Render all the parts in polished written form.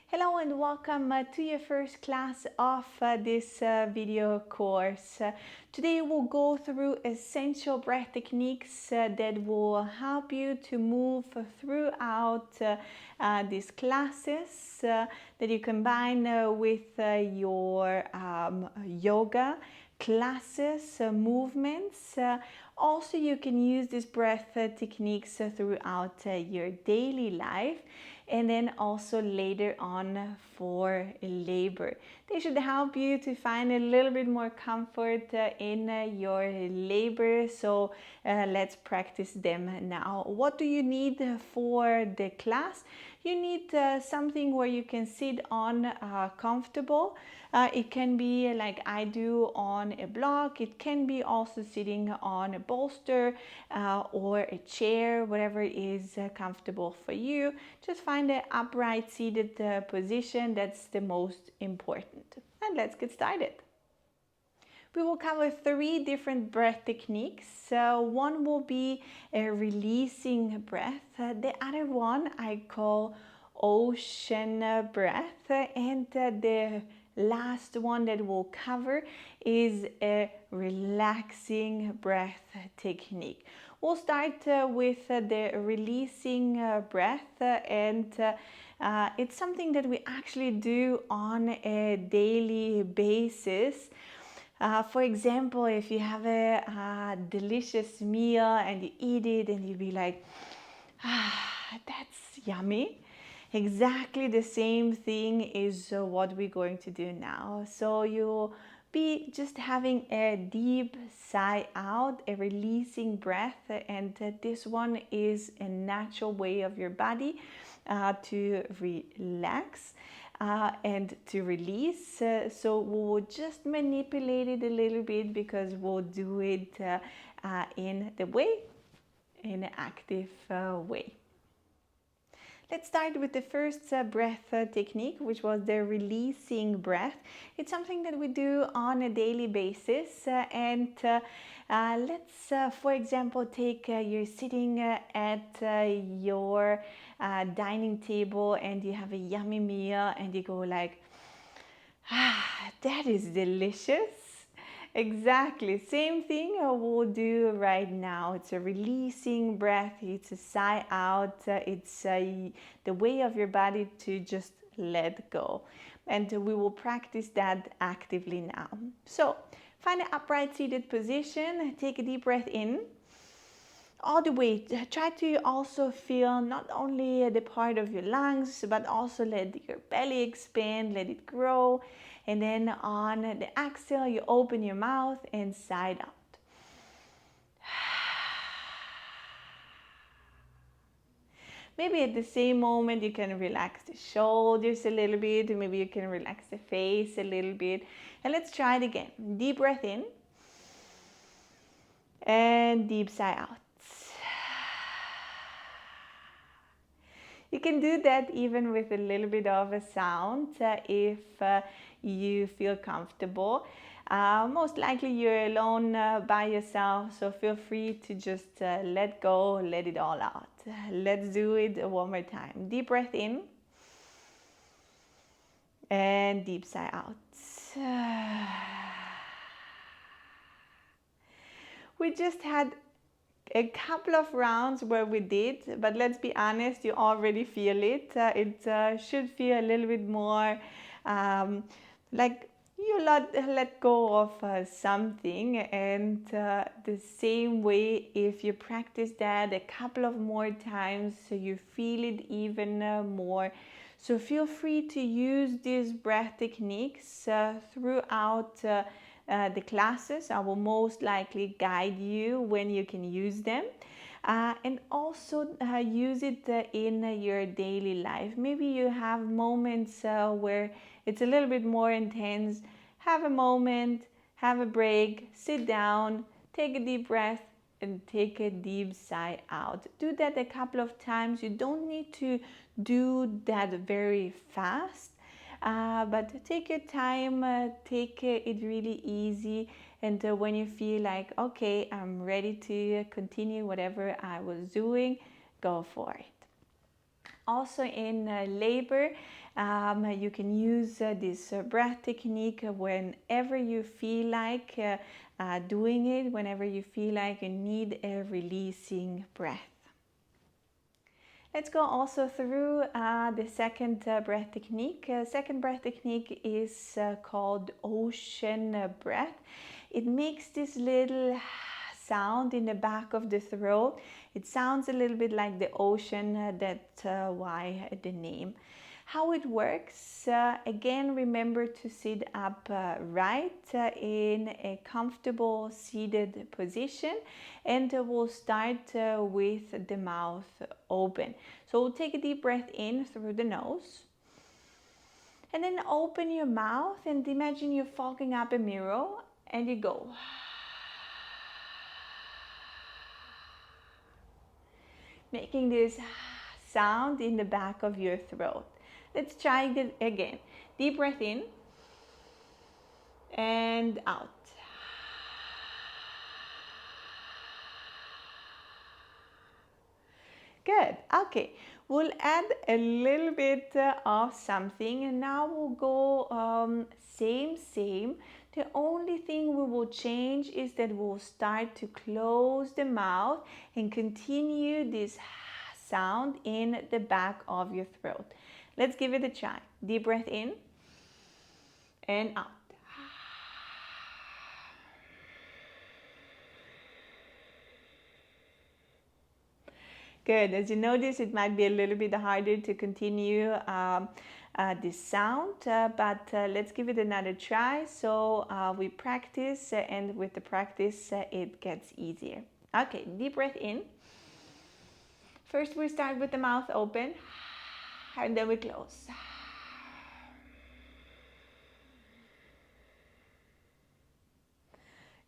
Hello and welcome to your first class of this video course. Today we'll go through essential breath techniques that will help you to move throughout these classes that you combine with your yoga classes, movements. Also, you can use these breath techniques throughout your daily life, and then also later on for labor. They should help you to find a little bit more comfort in your labor. So let's practice them now. What do you need for the class? You need something where you can sit on comfortable. It can be like I do on a block. It can be also sitting on a bolster or a chair, whatever is comfortable for you. Just find an upright seated position. That's the most important. And let's get started. We will cover 3 different breath techniques. One will be a releasing breath. The other one I call ocean breath. And the last one that we'll cover is a relaxing breath technique. We'll start with the releasing breath, and it's something that we actually do on a daily basis. For example, if you have a delicious meal and you eat it and you be like, that's yummy. Exactly the same thing is what we're going to do now. So you'll be just having a deep sigh out, a releasing breath, and this one is a natural way of your body to relax and to release. So we'll just manipulate it a little bit because we'll do it in an active way. Let's start with the first breath technique, which was the releasing breath. It's something that we do on a daily basis. Let's, for example, take you're sitting at your dining table and you have a yummy meal and you go like, that is delicious. Exactly, same thing we'll do right now. It's a releasing breath, it's a sigh out, it's the way of your body to just let go. And we will practice that actively now. So, find an upright seated position, take a deep breath in. All the way, try to also feel not only the part of your lungs, but also let your belly expand, let it grow. And then on the exhale, you open your mouth and sigh out. Maybe at the same moment, you can relax the shoulders a little bit. Maybe you can relax the face a little bit. And let's try it again. Deep breath in. And deep sigh out. You can do that even with a little bit of a sound if you feel comfortable. Most likely you're alone by yourself, so feel free to just let go, let it all out. Let's do it one more time. Deep breath in and deep sigh out. We just had a couple of rounds where we did, but let's be honest, you already feel it. It should feel a little bit more like you let go of something. And the same way, if you practice that a couple of more times, so you feel it even more. So feel free to use these breath techniques throughout the classes. I will most likely guide you when you can use them, and also use it in your daily life. Maybe you have moments where it's a little bit more intense. Have a moment, have a break, sit down, take a deep breath and take a deep sigh out. Do that a couple of times. You don't need to do that very fast. But take your time, take it really easy, and when you feel like, okay, I'm ready to continue whatever I was doing, go for it. Also in labor, you can use this breath technique whenever you feel like doing it, whenever you feel like you need a releasing breath. Let's go also through the second breath technique. Second breath technique is called ocean breath. It makes this little sound in the back of the throat. It sounds a little bit like the ocean, that's why the name. How it works, again, remember to sit upright in a comfortable seated position, and we'll start with the mouth open. So we'll take a deep breath in through the nose, and then open your mouth and imagine you're fogging up a mirror, and you go. Making this sound in the back of your throat. Let's try it again. Deep breath in and out. Good. Okay. We'll add a little bit of something, and now we'll go same. The only thing we will change is that we'll start to close the mouth and continue this sound in the back of your throat. Let's give it a try. Deep breath in and out. Good. As you notice, it might be a little bit harder to continue this sound, but let's give it another try. So we practice, and with the practice, it gets easier. Okay, deep breath in. First, we start with the mouth open, and then we close.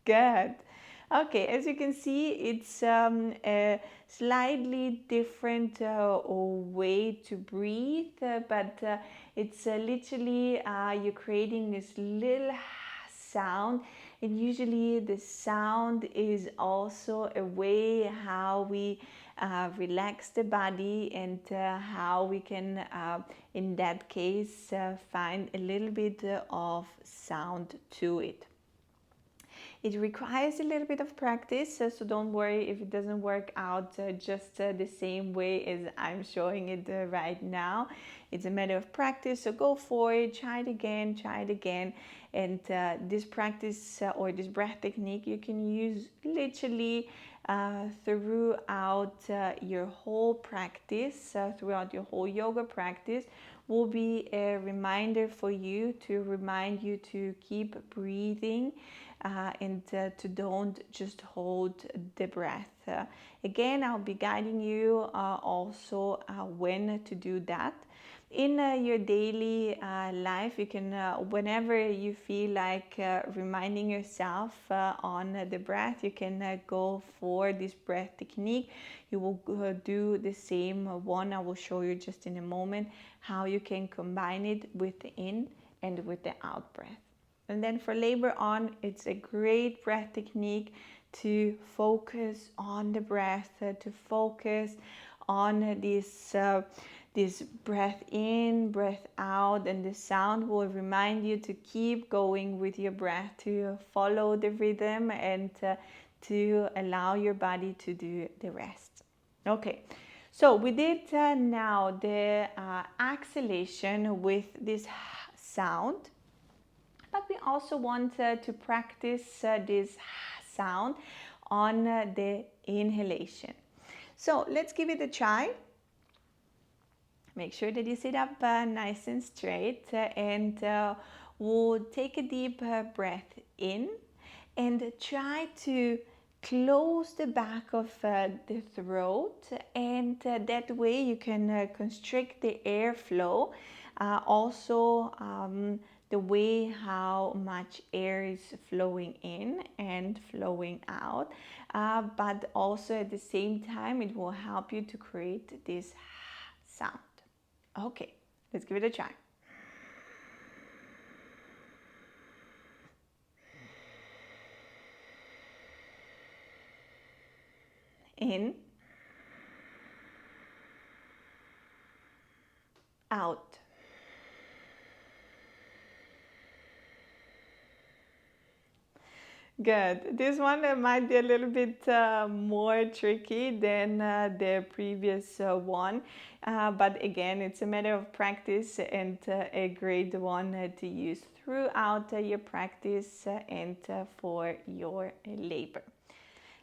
Good. Okay, as you can see, it's a slightly different way to breathe, but it's literally you're creating this little sound, and usually the sound is also a way how we relax the body, and how we can, in that case, find a little bit of sound to it. It requires a little bit of practice, so don't worry if it doesn't work out just the same way as I'm showing it right now. It's a matter of practice, so go for it, try it again. And this practice or this breath technique you can use literally throughout your whole practice, throughout your whole yoga practice. Will be a reminder for you, to remind you to keep breathing and to don't just hold the breath. Again, I'll be guiding you also when to do that. In your daily life, you can, whenever you feel like reminding yourself on the breath, you can go for this breath technique. You will do the same one. I will show you just in a moment how you can combine it with the in and with the out breath. And then for labor on, it's a great breath technique to focus on the breath, to focus on this breath in, breath out, and the sound will remind you to keep going with your breath, to follow the rhythm, and to allow your body to do the rest. Okay, so we did now the exhalation with this sound, but we also want to practice this sound on the inhalation. So let's give it a try. Make sure that you sit up nice and straight, and we'll take a deep breath in and try to close the back of the throat, and that way you can constrict the airflow. Also the way how much air is flowing in and flowing out, but also at the same time it will help you to create this sound. Okay, let's give it a try. In out. Good. This one might be a little bit more tricky than the previous one, but again, it's a matter of practice and a great one to use throughout your practice and for your labor.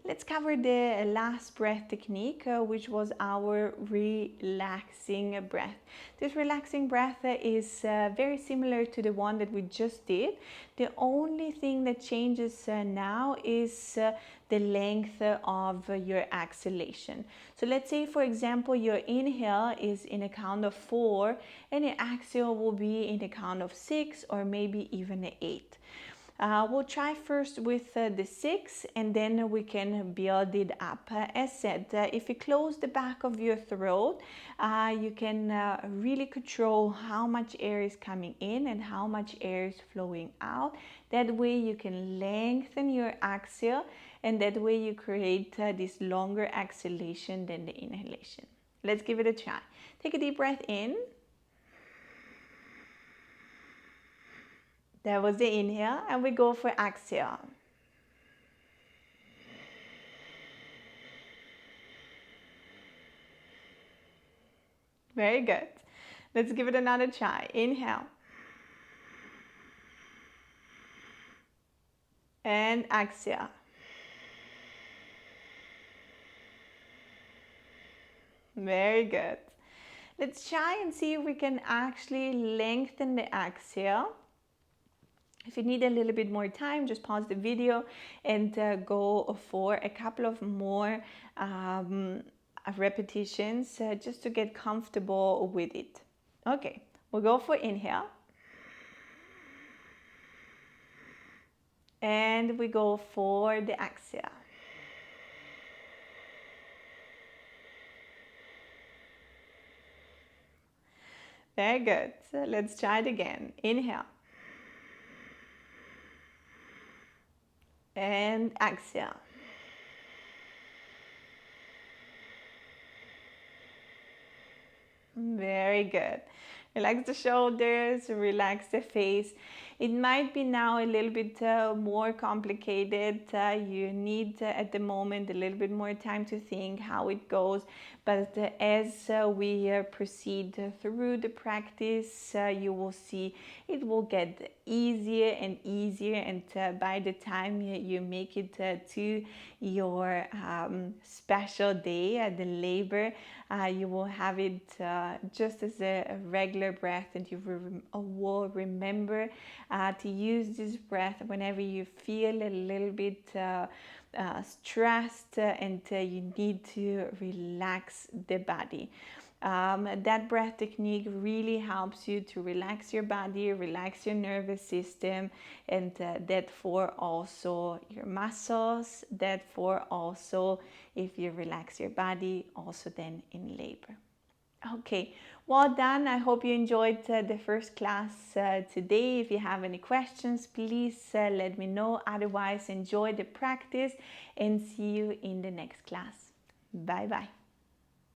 Let's cover the last breath technique, which was our relaxing breath. This relaxing breath is very similar to the one that we just did. The only thing that changes now is the length of your exhalation. So let's say, for example, your inhale is in a count of 4 and your exhale will be in a count of 6 or maybe even 8. We'll try first with the 6 and then we can build it up. As said, if you close the back of your throat, you can really control how much air is coming in and how much air is flowing out. That way you can lengthen your exhale and that way you create this longer exhalation than the inhalation. Let's give it a try. Take a deep breath in. That was the inhale, and we go for exhale. Very good. Let's give it another try. Inhale. And exhale. Very good. Let's try and see if we can actually lengthen the exhale. If you need a little bit more time, just pause the video and go for a couple of more repetitions just to get comfortable with it. Okay, we'll go for inhale. And we go for the exhale. Very good. So let's try it again. Inhale. And exhale. Very good. Relax the shoulders, relax the face. It might be now a little bit more complicated. You need at the moment a little bit more time to think how it goes. But as we proceed through the practice, you will see it will get easier and easier. And by the time you make it to your special day, the labor, you will have it just as a regular breath, and you will remember to use this breath whenever you feel a little bit stressed and you need to relax the body. That breath technique really helps you to relax your body, relax your nervous system, and therefore also your muscles, therefore also if you relax your body, also then in labor. Okay, well done. I hope you enjoyed the first class today. If you have any questions, please let me know. Otherwise, enjoy the practice and see you in the next class. Bye bye.